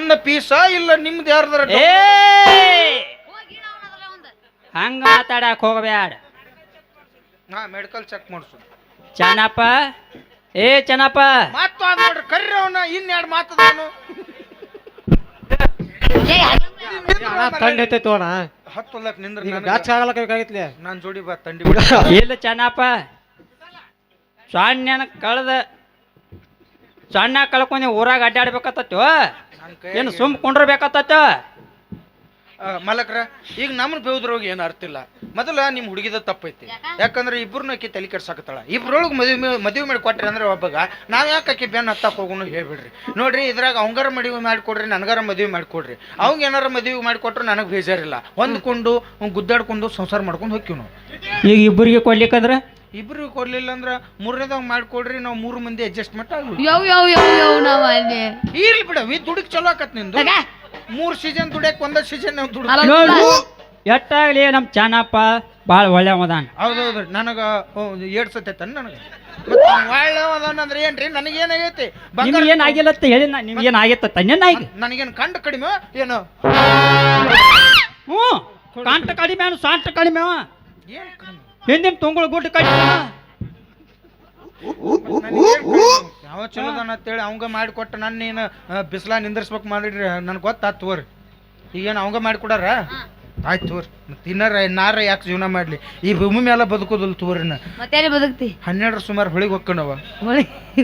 ನನ್ನ ಪೀಸ ಇಲ್ಲ ನಿಮ್ದು ಯಾರ್ದಾರ ಏ ಹಂಗ ಮಾತಾಡಕ್ ಹೋಗಬ್ಯಾಡ. ನಾ ಮೆಡಿಕಲ್ ಚೆಕ್ ಮಾಡ್ಸು. ಚೆನ್ನಪ್ಪ ಏ ಚೆನ್ನಪ್ಪ ಮಾತು ಅದ್ ನೋಡ್ರಿ ಕರ್ರಿ ಅವನ ಇನ್ನೆರಡು ಮಾತದವನು ತಂಡ ಐತೈತಿ ಅಣ್ಣ. ಹತ್ತೊಲ್ಲಕ್ ನಿಂದ್ರ ಬ್ಯಾಚ್ ಆಗಲಕ್ಕಾಗೈತ್ಲೆ. ನಾನ್ ಜೋಡಿ ಬಾ ತಂಡಿ ಇಲ್ಲ ಚೆನ್ನಪ್ಪ ಸಣ್ಣ ಕಳ್ಕೊಂಡಿ ಊರಾಗ ಅಡ್ಡಾಡ್ಬೇಕತ್ತೋ ಏನು ಸುಮ್ ಕುಂಡ್ರಬೇಕತ್ತ. ಮಲಕ್ರ ಈಗ ನಮ್ಮನ್ನ ಬೇವುದ್ರೋಗಿ ಏನು ಅರ್ಥ ಇಲ್ಲ. ಮೊದಲ ನಿಮ್ಮ ಹುಡುಗಿದ ತಪ್ಪೈತಿ. ಯಾಕಂದ್ರೆ ಇಬ್ಬರನ್ನ ಆಕಿ ತಲೆ ಕೆಡ್ಸಾಕತ್ತಾಳ. ಇಬ್ರೊಳಗೆ ಮದುವೆ ಮಾಡಿ ಕೊಟ್ರಿ ಅಂದ್ರೆ ಒಬ್ಬಗ ನಾವ್ ಯಾಕೆ ಆಕಿ ಬೆನ್ನ ಹತ್ತಕ್ಕೆ ಹೋಗೋನು ಹೇಳ್ಬಿಡ್ರಿ. ನೋಡ್ರಿ ಇದ್ರಾಗ ಅವಂಗಾರ ಮದುವೆ ಮಾಡಿಕೊಡ್ರಿ ನನಗಾರ ಮದುವೆ ಮಾಡಿಕೊಡ್ರಿ. ಅವಂಗ ಏನಾರ ಮದುವೆ ಮಾಡಿಕೊಟ್ರೆ ನನಗೆ ಬೇಜಾರಿಲ್ಲ. ಹೊಂದ್ಕೊಂಡು ಗುದ್ದಾಡ್ಕೊಂಡು ಸಂಸಾರ ಮಾಡ್ಕೊಂಡು ಹೋಗ್ತೀವಿ ನಾವು. ಈಗ ಇಬ್ಬರಿಗೆ ಕೊಡ್ಲಿಕ್ಕಂದ್ರೆ ಇಬ್ರಿಗೆ ಕೊಡ್ಲಿಲ್ಲ ಅಂದ್ರ ಮೂರನೇದಾಗ ಮಾಡ್ಕೊಡ್ರಿ ನಾವು 3 ಮಂದಿ ಅಡ್ಜಸ್ಟ್ಮೆಂಟ್ ಆಗ್ಲಿ. ಇರ್ಲಿ ಬಿಡ ದುಡಿಕ್ ಚಲೋ ಆಕತ್ ನಿಂದು. 3 ಸೀಸನ್ ದುಡಿಯಕ್ ಒಂದ ಸೀಸನ್ ಎಟ್ಟಾಗ್ಲಿ ನಮ್ ಚೆನ್ನಪ್ಪ ಬಾಳ ಒಳ್ಳೆ ಮದಾನ. ಹೌದೌದ್ರಿ ನನಗ 2 ಸತಿ ನನಗೆ ಒಳ್ಳೆ ಮದಾನ ಅಂದ್ರೆ ಏನ್ರಿ ನನಗೇನಾಗೈತಿ ಏನ್ ಆಗಿಲ್ಲ ಅಂತ ಹೇಳಿ ನಿಮ್ಗೇನ್ ಆಗೈತ ನನಗೇನು ಕಂಡು ಕಡಿಮೆ ಏನು ಹ್ಞೂ ಕಂಟ ಕಡಿಮೆ ಅವ ಸಾಂಟ ಕಡಿಮೆ ಅವ ಏನ್ ಕಡಿಮೆ ಹಿಂದಿನ ತುಂಗಳು ಗುಡ್ಡ ಕಡಿಮೆ ಯಾವ ಚಲೋದನ ಅಂತೇಳಿ ಅವಂಗ ಮಾಡಿಕೊಟ್ಟ ನನ್ನ ಏನು ಬಿಸಿಲ ನಿಂದರ್ಸ್ಬೇಕು ಮಾಡಿಡ್ರಿ ನನ್ಗೆ ಗೊತ್ತಾತ್ ತೋರಿ. ಈಗೇನು ಅವಂಗ ಮಾಡಿಕೊಡಾರ ಆಯ್ತು ತೋರಿ. ತಿನ್ನಾರ ನಾರ ಯಾಕೆ ಜೀವನ ಮಾಡ್ಲಿ ಈ ಭೂಮಿ ಮೇಲೆ ಬದುಕೋದಿಲ್ಲ ತೋರಿ. ಮತ್ತೆ ಬದುಕ್ತಿ 12 ಸುಮಾರು ಹೊಳಿಗೆ ಹೋಗ್ಕಣವ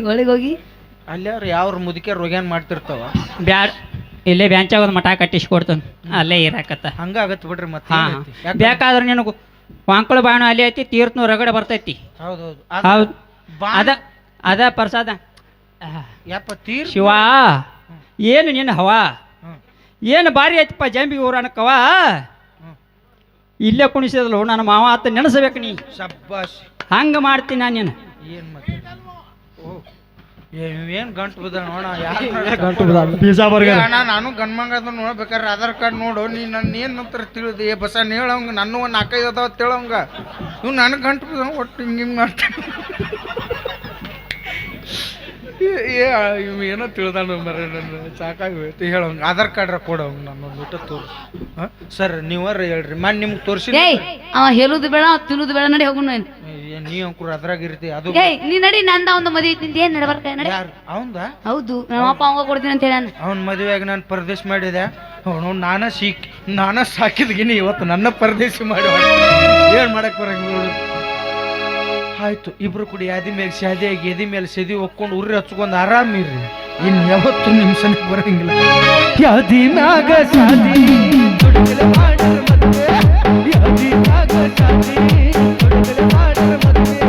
ಒಳಗೆ ಹೋಗಿ ಅಲ್ಲಾರ ಯಾವ ಮುದುಕಿಯರ್ ರೋಗ್ಯಾನ್ ಮಾಡ್ತಿರ್ತಾವ. ಬ್ಯಾಡ ಇಲ್ಲೇ ಬ್ಯಾಂಚಾಗ ಒಂದು ಮಠ ಕಟ್ಟಿಸ್ಕೊಡ್ತಾನೆ ಅಲ್ಲೇ ಇರಾಕತ್ತ. ಹಂಗಾಗತ್ತೆ ಬಿಡ್ರಿ. ಮತ್ತೆ ಬೇಕಾದ್ರೆ ನಿನಗೂ ವಾಂಕಳ ಬಾಣ ಅಲ್ಲಿ ಐತಿ ತೀರ್ಥನು ರಗಡೆ ಬರ್ತೈತಿ. ಹೌದೌದು ಹೌದು ಅದ ಪ್ರಸಾದ ಯಪ್ಪ ತೀರ್ ಶಿವ ಏನು ನಿನ್ನ ಹವಾ ಏನು ಬಾರಿ ಐತಪ್ಪ ಜಂಬಿಗೆ ಊರನಕ್ಕವ ಇಲ್ಲೇ ಕುಣಿಸಿದಲ್ಲ ನನ್ನ ಮಾವ ಆತ ನೆನೆಸ್ಬೇಕು ನೀ. ಶಬ್ಬಾಶ್ ಹಂಗ ಮಾಡ್ತೀನಿ ನಾನು ನೀನು ಏನು ಮತ್ತೆ ಏನು ಗಂಟು ಬಿದ್ದ ನೋಡ ನಾನು ಗಂಡ್ಮಂಗ ಅದ ನೋಡ್ಬೇಕಾದ್ರೆ ಆಧಾರ್ ಕಾರ್ಡ್ ನೋಡು ನೀ ನನ್ನ ಏನು ನಂತರ ತಿಳಿದು ಬಸ ಹೇಳವಂಗ ನನ್ನ ಒಂದು 4-5 ಅದಾವ ತಿಳವಂಗ ಇವ್ ನನಗೆ ಗಂಟು ಬಿದ್ದ ಒಟ್ಟು ಹಿಂಗೆ ಮಾಡ್ತಾನೆ. ಇವ್ ಏನೋ ತಿಳ್ದಾನು ಮರ ನನ್ನ ಸಾಕಾಗಿ ಹೋಯ್ತು ಹೇಳವಂಗ ಆಧಾರ್ ಕಾರ್ಡ್ರ ಕೊಡವಂಗ ನಾನು ಊಟ ತೋರಿಸಿ. ಸರ್ ನೀವರ ಹೇಳ್ರಿ ಮನ್ ನಿಮ್ಗೆ ತೋರಿಸಿ ಅವ ಹೇಳುದು ಬೇಡ ತಿನ್ನುದು ಬೇಡ ನಡಿ ಹೋಗುಣ. ನೀ ಅಂಕುರ ಅದ್ರಾಗ ಇರ್ತಿ ಅದು ನೀ ನಡಿ ನಂದ ಒಂದು ಮದುವೆ ಐತಿ ಏನ್ ನಡಬರ್ಕ ನಡಿ. ಅವಂದ ಹೌದು ನಮ್ಮಪ್ಪ ಅವಂಗ ಕೊಡ್ತೀನಿ ಅಂತ ಹೇಳ ಅವ್ನ ಮದುವೆಯಾಗಿ ನಾನು ಪರದೇಶ ಮಾಡಿದೆ. ಅವನು ನಾನ ಸಾಕಿದ್ಗಿನಿ ಇವತ್ತು ನನ್ನ ಪರದೇಶಿ ಮಾಡಿ ಏನು ಮಾಡಕ್ ಬರಂಗ ನೋಡು. ಆಯ್ತು ಇಬ್ರು ಕೂಡಿ ಯಾದಿ ಮೇಲೆ ಶಾದಿಯಾಗಿ ಎದಿ ಮೇಲೆ ಸೆದಿ ಒಕ್ಕೊಂಡು ಉರ್ರಿ ಹಚ್ಕೊಂಡು ಆರಾಮಿರ್ರಿ. ಇನ್ ಯಾವತ್ತು ನಿಮ್ ಸನಿಗೆ ಬರಂಗಿಲ್ಲ. ಯಾದಿ ಮ್ಯಾಗ ಶಾದಿ ದುಡಿಗಲೆ ಮಾಡಿರ ಮದುವೆ ಯಾದಿ ಮ್ಯಾಗ ಶಾದಿ ದುಡಿಗಲೆ ಮಾಡಿರ ಮದುವೆ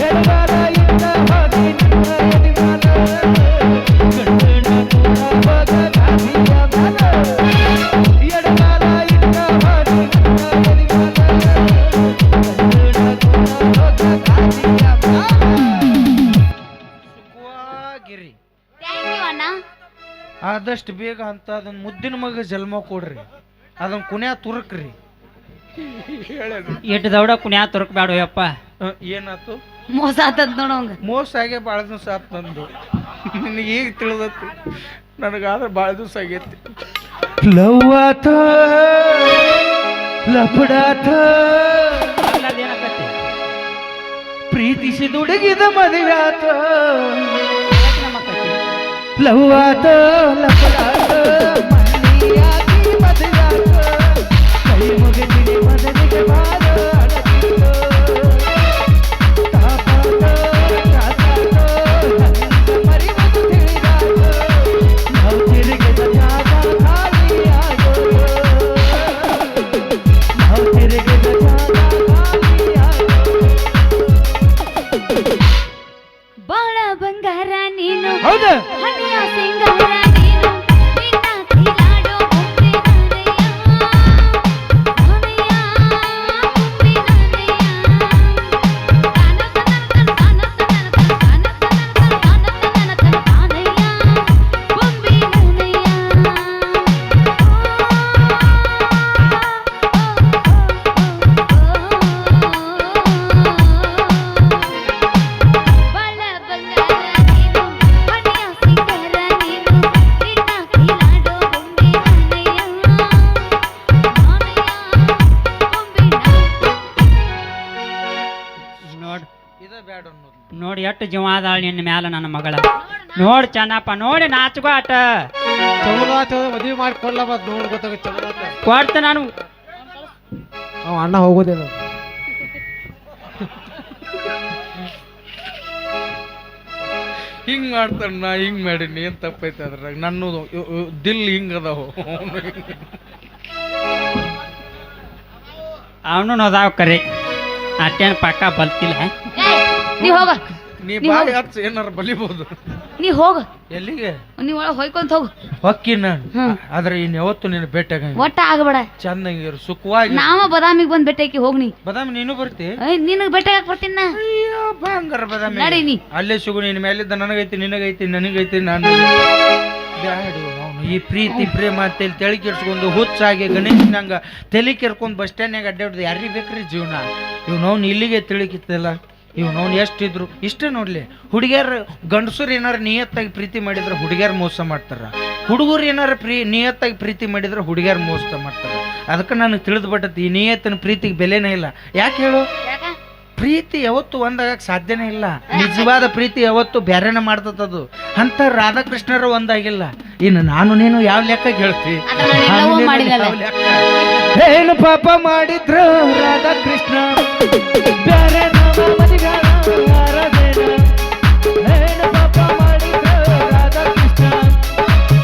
ಎಡಗಾಲ ಇದ್ದ ಹಾದಿ ನಿನ್ನ ಎದಿ ಮ್ಯಾಲ ಗಂಡನ ಕೂಡ ಹೋಗ ಗಾದಿಯ ಮ್ಯಾಲ ಎಡಗಾಲ ಇದ್ದ ಹಾದಿ ನಿನ್ನ ಎದಿ ಮ್ಯಾಲ ಗಂಡನ ಕೂಡ ಹೋಗ ಗಾದಿಯ ಮ್ಯಾಲ. ಸುಖವಾಗಿರಿ. ಆದಷ್ಟು ಬೇಗ ಅಂತ ಅದನ್ನ ಮುದ್ದಿನ ಮಗ ಜನ್ಮ ಕೊಡ್ರಿ. ಅದನ್ನ ಕುಣ್ಯಾ ತುರುಕ್ರಿ. ಎಟ್ಟು ದೌಡ ಕುಣ್ಯಾ ತುರುಕ್ ಬ್ಯಾಡ ಯಪ್ಪ. ಏನಾತು ಮೋಸ ಆತದ್ ನೋಡವಂಗ. ಮೋಸ ಆಗೇ ಭಾಳ ದಿವಸ ಆತ್ ನಂದು. ನಿನಗೆ ಈಗ ತಿಳಿದತ್ತು ನನಗಾದ್ರೆ ಭಾಳ ದಿವಸ ಆಗೈತಿ. ಲವ್ ಆತ ಲಪಡಾತ ಪ್ರೀತಿಸಿ ದುಡುಗಿದ ಮದುವೆ ಆತ. ಲವ್ ಆತ ಲಪಡಾತ ಮನೆಯಾಗಿ ಮದುವೆ ಆತ ಕೈ ಮುಗಿದಿದೆ ಮದನಿಗೆ ಬಾರ ಬಾಳ ಬಂಗಾರ ನೀನು ಹೌದಾ ಹನಿಯ ಸಿಂಗಾರ ನೀನು ನೀ ಎಷ್ಟು ಜೀವ ಅದಾಳ ನಿನ್ನ ಮ್ಯಾಲ ನನ್ನ ಮಗಳ ನೋಡ್ ಚೆನ್ನಪ್ಪ ನೋಡಿ ನಾಚ್ಕೋ ಆಟ ಚಮದಾತ ಮದುವೆ ಮಾಡಿ ಕೊಡ್ಲ ಮತ್ ನೋಡ್ ಗೊತ್ತಾಗ ಚಮದಾತ ಕೊಡ್ತ ನಾನು ಅವ ಅಣ್ಣ ಹೋಗೋದೇನು ಹಿಂಗ್ ಮಾಡ್ತಾನ ನಾ ಹಿಂಗ್ ಮಾಡೀನಿ ಏನ್ ತಪ್ಪೈತೆ ಅದ್ರಾಗ ನನ್ನ ದಿಲ್ ಹಿಂಗ್ ಅದಾವ ಅವನು ಅದಾವ ಕರೆ ಅಟ್ಟೇನು ಪಕ್ಕ ಬಲ್ತಿಲ್ಲ ನೀ ಹೋಗ ನೀ ಬಾಯಿ ಹಚ್ಚ ಏನಾರ ಬಲಿಬಹುದು ನೀ ಹೋಗ ಎಲ್ಲಿಗೆ ನೀ ಒಳಗ್ ಹೊಯ್ಕೊಂತ ಹೋಗು ಹೊಕ್ಕಿ ನಾನು ಆದ್ರೆ ಇನ್ ಯಾವತ್ತು ನೀನು ಭೇಟಿಯಾಗ ಒಟ್ಟ ಆಗಬೇಡ ಚಂದಂಗಿರು ಸುಖವಾಗಿ ನಾವ ಬದಾಮಿಗೆ ಬಂದ್ ಭೇಟಿಯಾಕಿ ಹೋಗ್ ನೀ ಬದಾಮಿ ನೀನು ಬರ್ತಿ ನಿನಗ್ ಭೇಟಿಯಾಗ ಬರ್ತೀನಿ ನಾ ಅಯ್ಯೋ ಬಂಗಾರ ಬದಾಮಿ ನಡಿ ನೀ ಅಲ್ಲೇ ಸಿಗು ನಿನ್ ಮೇಲಿದ್ದ ನನಗೈತಿ ನಿನಗೈತಿ ನನಗೈತಿ ನಾನು ಬ್ಯಾಡು ಅವನು ಈ ಪ್ರೀತಿ ಪ್ರೇಮ ಅಂತೇಳಿ ತಲೆ ಕೆಡ್ಸ್ಕೊಂಡು ಹುಚ್ಚಾಗಿ ಗಣೇಶನಂಗ ತಲೆ ಕೆರ್ಕೊಂಡು ಬಸ್ ಸ್ಟ್ಯಾಂಡ್ನಾಗ ಅಡ್ಡಾಡ್ದು ಯಾರಿಗೆ ಬೇಕ್ರಿ ಜೀವನ ಇವ್ನವ್ನು ಇಲ್ಲಿಗೆ ತಿಳಿಕಿತ್ತಲ್ಲ ಇವ್ನವ್ನು ಎಷ್ಟಿದ್ರು ಇಷ್ಟೇ ನೋಡ್ಲಿ ಹುಡುಗಿಯರ್ ಗಂಡಸರು ಏನಾರ ನಿಯತ್ತಾಗಿ ಪ್ರೀತಿ ಮಾಡಿದ್ರೆ ಹುಡುಗಿಯರ್ ಮೋಸ ಮಾಡ್ತಾರ ಹುಡುಗರು ಏನಾರ ನಿಯತ್ತಾಗಿ ಪ್ರೀತಿ ಮಾಡಿದ್ರೆ ಹುಡುಗಿಯರ್ ಮೋಸ ಮಾಡ್ತಾರ ಅದಕ್ಕೆ ನನಗೆ ತಿಳಿದು ಬಿಟ್ಟತಿ ಈ ನಿಯತ್ತಿನ ಪ್ರೀತಿಗೆ ಬೆಲೆನೇ ಇಲ್ಲ ಯಾಕೆ ಹೇಳು ಪ್ರೀತಿ ಯಾವತ್ತು ಒಂದಾಗಕ್ಕೆ ಸಾಧ್ಯನೇ ಇಲ್ಲ ನಿಜವಾದ ಪ್ರೀತಿ ಯಾವತ್ತು ಬ್ಯಾರೇನ ಮಾಡ್ತದದು ಅಂತ ರಾಧಾಕೃಷ್ಣರ ಒಂದಾಗಿಲ್ಲ ಇನ್ನು ನಾನು ನೀನು ಯಾವ ಲೆಕ್ಕ ಹೇಳ್ತಿ ಏನು ಪಾಪ ಮಾಡಿದ್ರ ರಾಧಾಕೃಷ್ಣ ಬ್ಯಾರೆ ಏನು ಪಾಪ ಮಾಡಿದ್ರ ರಾಧಾಕೃಷ್ಣ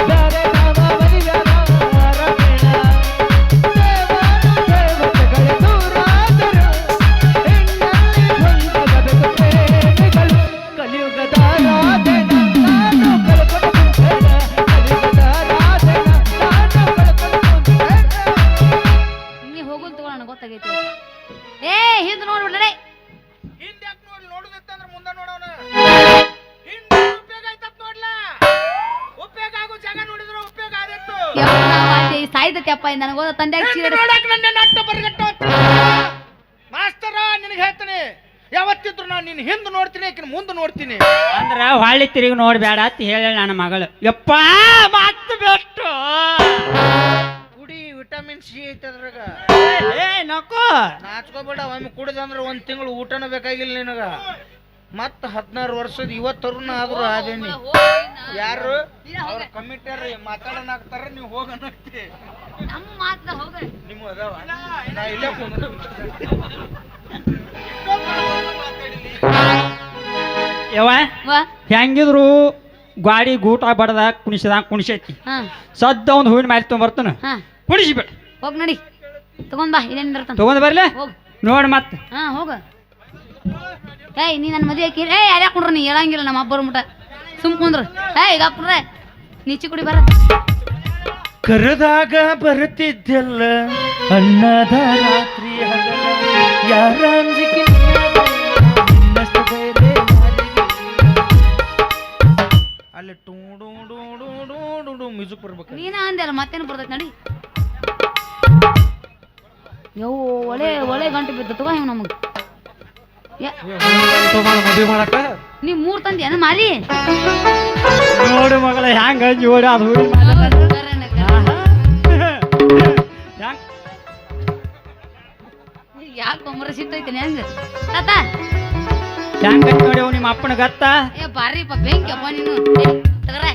ಬ್ಯಾರೆ ನೀ ಹೋಗುಲ್ ತಗೋ ನನಗೆ ಗೊತ್ತಾಗೈತಿ ಏ ಹಿಂದ್ ನೋಡ್ಬಿಡ್ರೆ ಸಾಯ್ದತ್ಯಪ್ಪ ನನಗೆ ಹೋದ ತಂದೆ ಮಾಸ್ತರ ನಿನಗೆ ಹೇಳ್ತಾನೆ ಯಾವತ್ತಿದ್ರು ನಾನು ನಿನ್ನ ಹಿಂದೆ ನೋಡ್ತೀನಿ ಯಾಕೆ ಮುಂದೆ ನೋಡ್ತೀನಿ ಅಂದ್ರ ಹೊಳ್ಳಿ ತಿರುಗಿ ನೋಡ್ಬೇಡ ಅಂತ ಹೇಳ ನನ್ನ ಮಗಳು ಯಪ್ಪ ಮಾತು ಬೆಟ್ಟು ಕುಡಿ ವಿಟಮಿನ್ ಸಿ ಐತೆ ಅದ್ರಾಗ ಏ ನಕೋ ನಾಚ್ಕೋಬೇಡ ಒಮ್ಮೆ ಕುಡಿದಂದ್ರೆ ಒಂದು ತಿಂಗಳು ಊಟನೂ ಬೇಕಾಗಿಲ್ಲ ನಿನಗ ಮತ್ತ 16 ವರ್ಷದ ಇವತ್ತರುನ ಆದ್ರು ಅದೇನಿ ಯಾರು ಅವ್ರ ಕಮಿಟಿಯರ್ ಮಾತಾಡೋಣ ಆಗ್ತಾರ ನೀವು ಹೋಗನಕ್ತಿ ನಮ್ಮ ಮಾತ್ರ ಹೋಗ ನಿಮ್ಮ ಅದಾವ ನಾ ಇಲ್ಲೇ ಕುಂದ್ರು ಯವ್ವ ವಾ ಹೆಂಗಿದ್ರು ಗಾಡಿ ಗೂಟ ಬಡದ ಕುಣಿಸೈತಿ ಸದ್ದ ಒಂದು ಹೂವಿನ ಮೇಲೆ ತೊಗೊಂಬರ್ತಾನ ಕುಣಿಸಿಬೇಡ ಹೋಗ್ ನಡಿ ತಗೊಂಡ್ ಬಾ ಇದೇನ್ ಇರ್ತಾನ ತಗೊಂಡ್ ಬರ್ಲೆ ಹೋಗ್ ನೋಡಿ ಮತ್ತೆ ಹೋಗ ಏಯ್ ನೀ ನನ್ನ ಮದುವೆ ಹಾಕಿ ಏಯ್ ಯಾರ್ಯಾಕ ಕುಂಡ್ರ ನೀ ಹೇಳಂಗಿಲ್ಲ ನಮ್ಮ ಅಬ್ಬರ ಮುಟ ಸುಮ್ ಕುಂದ್ರ ಏಯ್ ಈಗ ಕುಡ್ರೆ ನೀಚಿ ಕುಡಿ ಬರ ಕರೆದಾಗ ಬರುತ್ತಿದ್ದೆಲ್ಲ ಅನ್ನದ ರಾತ್ರಿ ಯಾರ ಅಂಜಿಕೆ ಅಲ್ಲಿ ಟೂಡು ಮ್ಯೂಸಿಕ್ ಬರ್ಬೇಕು ನೀನ ಅಂದೆಲ್ಲ ಮತ್ತೇನು ಬರ್ತೈತಿ ನಡಿ ಯವ್ ಒಳ್ಳೆ ಒಳ್ಳೆ ಗಂಟೆ ಬಿದ್ದ ತಗೋ ಹೆಂಗ್ ನಮಗ್ ಮದುವೆ ಮಾಡಕ್ಕ ನೀ 3 ತಂದಿ ಏನ ಮಾರಿ ನೋಡು ಮಗಳ ಹ್ಯಾಂಗ ಜೋಡಿ ಅದು ಯಾಕೆ ಒಮ್ಮರ ಸಿಟ್ಟೈತೇನೆ ಹೆಂಗ ತಾತ ಹ್ಯಾಂಗ ನೋಡಿ ನಿಮ್ಮ ಅಪ್ಪನ ಗತ್ತ ಏ ಬಾರಿಪ್ಪ ಬೆಂಕಿ ಅಪ್ಪ ನೀನು ತಗರ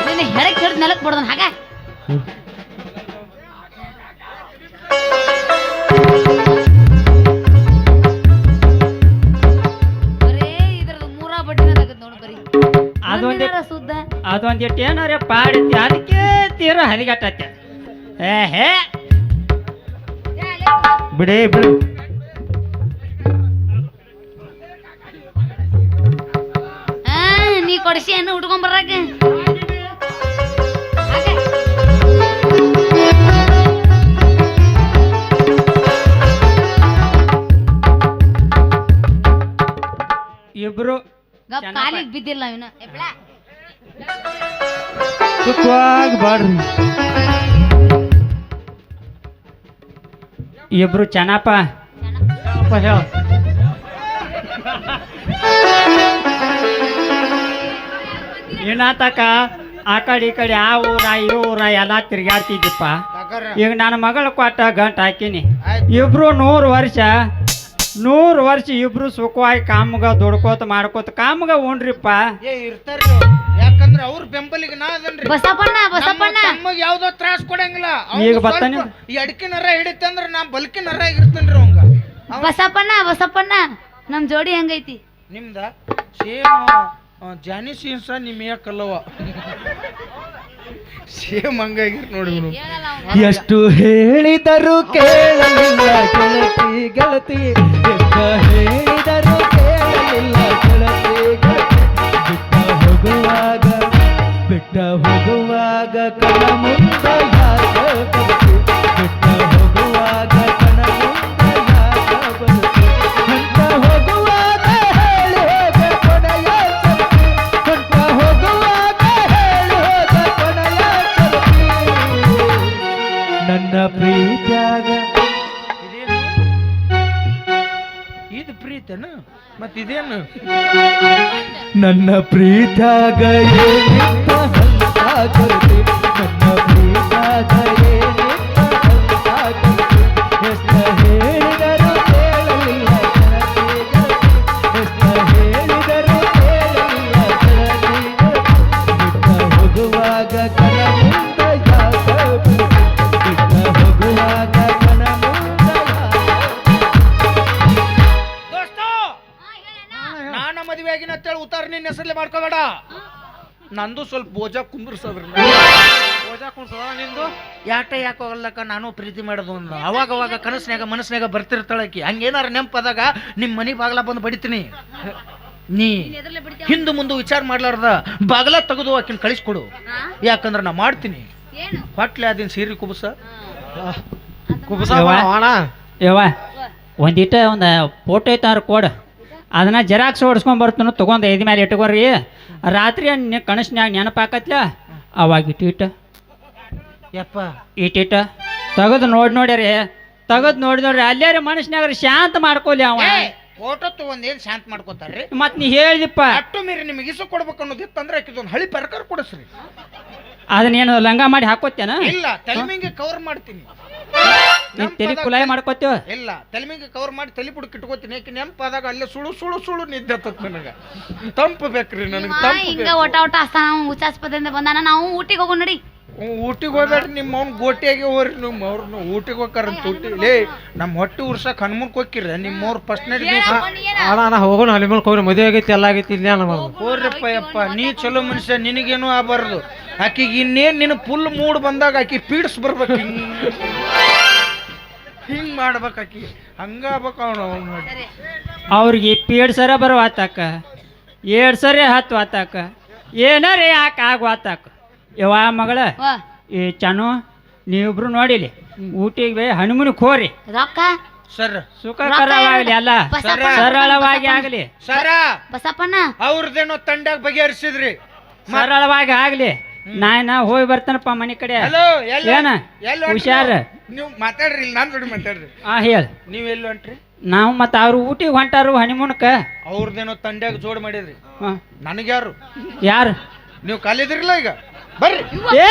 ನೀನು ಹೆಳಕ್ ಹಿಡ್ದು ನೆಲಕ್ ಬಿಡ್ದನ್ ಹಾಗ ಬರೇ ಇದ್ರದ್ದು 3 ಬಡ್ಡಿನ ತಗದ್ ನೋಡು ಬರೀ ಸುದ್ದ ಅದೊಂದಿಟ್ಟು ಏನಾರ ಪಾಡಿತಿ ಅದಕ್ಕೆ ತೀರ ಹಲಿಗಟ್ಟತ್ತೆ ಹೇ ಬಿಡೇ ಬಿಡು ನೀ ಕೊಡಿಸಿ ಅನ್ನ ಉಟ್ಕೊಂಡ್ ಬರಾಕ ಇಬ್ರು ಕಾಲಿಗೆ ಬಿದ್ದಿಲ್ಲ ಇವನು ಸುಖವಾಗಿ ಬಾಡ್ರಿ ಇಬ್ರು ಚೆನ್ನಪ್ಪ ಹೇಳ ಏನಾತಕ ಆ ಕಡೆ ಆ ಊರ ಈ ಊರ ಎಲ್ಲ ತಿರ್ಗಾಡ್ತಿದ್ದಪ್ಪ ಈಗ ನನ್ನ ಮಗಳ ಕೊಟ್ಟ ಗಂಟು ಹಾಕಿನಿ ಇಬ್ರು 100 ವರ್ಷ 100 ವರ್ಷ ಇಬ್ರು ಸುಖವಾಗಿ ಕಾಮಗ ದುಡ್ಕೋತ ಮಾಡ್ಕೋತ ಕಾಮಗ ಉಣ್ರಿಪ್ಪ. ಇರ್ತಾರ್ರಿ ಅವ್ರು. ಯಾಕಂದ್ರೆ ಅವ್ರ ಬೆಂಬಲಿಗೆ ನಾ ಅದನ್ರಿ. ಬಸಪ್ಪಣ್ಣ ಬಸಪ್ಪಣ್ಣ ನಮಗ್ ಯಾವ್ದೋ ತ್ರಾಸ ಕೊಡಂಗಿಲ್ಲ. ಈಗ ಬರ್ತಾನೆ. ಈ ಅಡಿಕೆ ನರ ಹಿಡಿತಂದ್ರ ನಾ ಬಲ್ಕಿ ನರ ಆಗಿರ್ತೇನ್ರಿ ಅವಂಗ. ಬಸಪ್ಪಣ್ಣ ಬಸಪ್ಪಣ್ಣ ನಮ್ ಜೋಡಿ ಹೆಂಗೈತಿ? ನಿಮ್ದ ಸೇಮ್ ಜಾನಿ ಸೀನ್ಸ ನಿಮ್ ಯಾಕಲ್ಲವ ಸೇಮ್ ಹಂಗಾಗಿರ್ ನೋಡಿ. ಎಷ್ಟು ಹೇಳಿದರು ಕೇಳಲಿಲ್ಲ ಗೆಳತಿ ಗೆಳತಿ, ಎಷ್ಟು ಹೇಳಿದರು ಕೇಳಲಿಲ್ಲ ಗೆಳತಿ ಗೆಳತಿ, ಬಿಟ್ಟ ಹೋಗುವಾಗ ಕಣ ಮುಂದ ಯಾಕ ಬರ್ತಿ, ಬಿಟ್ಟ ಹೋಗುವಾಗ ಕಣ ಮುಂದ ಯಾಕ ಬರ್ತಿ, ಹೊಂಟ ಹೋಗುವಾಗ ಹೇಳಿ ಹೋಗ ಕೊನೆಯ ಸತ್ತಿ, ಹೊಂಟ ಹೋಗುವಾಗ ಹೇಳಿ ಹೋಗ ಕೊನೆಯ ಸತ್ತಿ, ನನ್ನ ಪ್ರೀತ್ಯಾಗ ಇದು ಪ್ರೀತನ ಮತ್ತಿದೇನು ನನ್ನ ಪ್ರೀತ್ಯಾಗ ಏನಿತ್ತ ಹಂತ ಕೊರತೆ, ನನ್ನ ಪ್ರೀತ್ಯಾಗ ಏನಿತ್ತ ಹಂತ ಕೊರತೆ, ಎಷ್ಟ ಹೇಳಿದರು ಕೇಳಲಿಲ್ಲ ಗೆಳತಿ ಗೆಳತಿ, ಎಷ್ಟ ಹೇಳಿದರು ಕೇಳಲಿಲ್ಲ ಗೆಳತಿ ಗೆಳತಿ, ಬಿಟ್ಟ ಹೋಗುವಾಗ ಕಣ ಮುಂದ ಯಾಕ ಬರ್ತಿ, ಬಿಟ್ಟ ಹೋಗುವಾಗ ಕಣ ಮುಂದ ನಾನ ಮದುವೆ ಆಗಿನ ಅಂತೇಳಿ ಉತ್ತಾರ ನಿನ್ನ ಹೆಸರಲ್ಲಿ ಮಾಡ್ಕೋಬೇಡ. ನಂದು ಸ್ವಲ್ಪ ಬೋಜಾ ಕುಂದ್ರಸದ್ರ ನಿಂದು ಯಾಕೋಗಲ್ಲಕ್ಕ ನಾನು ಪ್ರೀತಿ ಮಾಡೋದು ಒಂದು ಅವಾಗ ಕನಸ್ನ್ಯಾಗ ಮನಸ್ನ್ಯಾಗ ಬರ್ತಿರ್ತಾಳಕಿ. ಹಂಗೇನಾರ ನೆಂಪದಾಗ ನಿಮ್ಮ ಮನೆ ಬಾಗ್ಲ ಬಂದು ಬಡಿತೀನಿ. ನೀ ಹಿಂದು ಮುಂದೆ ವಿಚಾರ ಮಾಡ್ಲಾರ್ದ ಬಾಗ್ಲ ತೆಗೆದು ಆಕಿನ ಕಳಿಸ್ಕೊಡು. ಯಾಕಂದ್ರೆ ನಾ ಮಾಡ್ತೀನಿ. ಹೊಟ್ಲೆ ಅದಿನ ಸೀರೆ ಕುಬಸ ಅಣ್ಣ ಯವ್ವ ಒಂದಿಟ ಒಂದು ಫೋಟೋ ಐತಾರ ಕೊಡು, ಅದನ್ನ ಜೆರಾಕ್ಸ್ ಹೊಡ್ಸ್ಕೊಂಡ್ ಬರ್ತಾನು ತೊಗೊಂಡು ಎದಿ ಮೇಲೆ ಇಟ್ಕೋರಿ. ರಾತ್ರಿ ಕನಸ್ನ್ಯಾಗ ನೆನಪಾಕತ್ಲ ಅವಾಗ ಇಟ್ಟಿಟ ಯಪ್ಪ ಇಟ್ಟಿಟ ತೆಗೆದು ನೋಡ್ರಿ ತೆಗೆದು ನೋಡ್ರಿ ಅಲ್ಲೇ ರೀ ಮನುಷ್ಯನಾಗ ಶಾಂತ ಮಾಡ್ಕೊಲಿ ಅವ. ಫೋಟೋ ತಗೊಂಡೇನ್ ಶಾಂತ ಮಾಡ್ಕೋತಾರ್ರಿ. ಮತ್ ನೀ ಹೇಳಿದಿಪ್ಪ ಅಟ್ಟು ಮೀರಿ ನಿಮಗೆ ಇಸು ಕೊಡ್ಬೇಕು ಅನ್ನೋದಿತ್ತಂದ್ರೆ ಆಕಿದೊಂದು ಹಳಿ ಪ್ರಕಾರ ಕೊಡಿಸ್ರಿ. ಅದನ್ನೇನು ಲಂಗ ಮಾಡಿ ಹಾಕೋತೇನ? ಇಲ್ಲ ತಲೆಮಿಂಗೆ ಕವರ್ ಮಾಡ್ತೀನಿ. ನೀನ್ ತೆಲಿ ಕುಲಾಯಿ ಮಾಡ್ಕೋತೀವ? ಇಲ್ಲ ತಲೆಮಿಂಗೆ ಕವರ್ ಮಾಡಿ ತಲೆ ಬುಡಕ್ ಇಟ್ಕೋತೀನಿ. ಯಾಕೆ ನೆಂಪಾದಾಗ ಅಲ್ಲೇ ಸುಳು ಸುಳು ಸುಳು ನಿದ್ದೆ ಹತ್ತತ್ ನನಗ. ತಂಪು ಬೇಕ್ರಿ ನನಗೆ, ತಂಪು ಹಿಂಗ ಒಟ ಒಟ ಅಸ್ತಾನ ಹುಚ್ಚಾಸ್ಪತ್ರೆಯಿಂದ ಬಂದಾನ. ನಾವು ಊಟಿಗೆ ಹೋಗೋ ನಡಿ. ಊಟಿಗೆ ಹೋಗ್ಬೇಡ್ರಿ. ನಿಮ್ಮ ಅವ್ನ ಗೋಟಿಯಾಗಿ ಹೋಗ್ರಿ. ನಿಮ್ಮ ಅವ್ರನ್ನ ಊಟಿಗೆ ಹೋಗ್ತಾರಂತ ಊಟಿ ಲೇ ನಮ್ಮ ಹೊಟ್ಟೆ ಉರ್ಸಕ್ ಹನುಮನ್ಕ್ ಹೋಗಿರ್ರಿ. ನಿಮ್ಮವ್ರ ಫಸ್ಟ್ ನಡಿ ದಿವಸ ಅಣ್ಣ ಹೋಗೋಣ ಅಲ್ಲಿ ಮೇಲೆ ಹೋಗ್ರಿ. ಮದುವೆ ಆಗೈತಿ ಎಲ್ಲ ಆಗೈತಿ ಇಲ್ಲ ಹೋಗ್ರಪ್ಪ ಯಪ್ಪ. ನೀ ಚಲೋ ಮನುಷ್ಯ, ನಿನಗೇನು ಆಗಬಾರ್ದು. ಆಕಿಗೆ ಇನ್ನೇನ್ ನಿನ್ನ ಫುಲ್ ಮೂಡ್ ಬಂದಾಗ ಆಕಿ ಪೀಡ್ಸ್ ಬರ್ಬೇಕು. ಹಿಂಗ್ ಮಾಡ್ಬೇಕು ಆಕಿ, ಹಂಗಾಗ್ಬೇಕು ಅವನು. ಅವ್ರಿಗೆ ಪೀಡ್ ಸರ ಬರೋ ಆತಾಕ 2 ಸರಿ 10 ಆತಾಕ ಏನಾರೇ ಯಾಕೆ ಆಗು ಆತಾಕ. ಯವ್ವ ಮಗಳ ಈ ಚಾನು ನೀವಿಬ್ರು ನೋಡಿಲಿ ಊಟಿಗೆ ಹನುಮನಿಗೆ ಹೋರಿ. ರೊಕ್ಕ ಸರ್ ಸುಖಕರವಾಗಲಿ ಅಲ್ಲ ಸರಳವಾಗಿ ಆಗಲಿ. ಸರ ಬಸಪ್ಪಣ್ಣ ಅವ್ರದ್ದೇನೋ ತಂಡ್ಯಾಗ ಬಗೆಹರಿಸಿದ್ರಿ. ಸರಳವಾಗಿ ಆಗ್ಲಿ. ನಾ ಹೋಗಿ ಬರ್ತಾನಪ್ಪ ಮನೆ ಕಡೆ. ಹಲೋ ಏನ ಹುಷಾರ ನೀವು ಮಾತಾಡ್ರಿ. ಇಲ್ಲಿ ನಾನ್ ಜೋಡಿ ಮಾತಾಡ್ರಿ. ಹೇಳ ನೀವ್ ಎಲ್ಲಿ ಹೊಂಟ್ರಿ? ನಾವು ಮತ್ತ ಅವ್ರು ಊಟಿಗೆ ಹೊಂಟಾರು ಹನಿಮೂನಕ್ಕ. ಅವ್ರದ್ದೇನೋ ತಂಡ್ಯಾಗ ಜೋಡ್ ಮಾಡಿದ್ರಿ. ನನಗ್ಯಾರು? ಯಾರು ನೀವು ಕಾಲಿದ್ರಿಲ್ಲ ಈಗ ಬರ್ರಿ. ಏ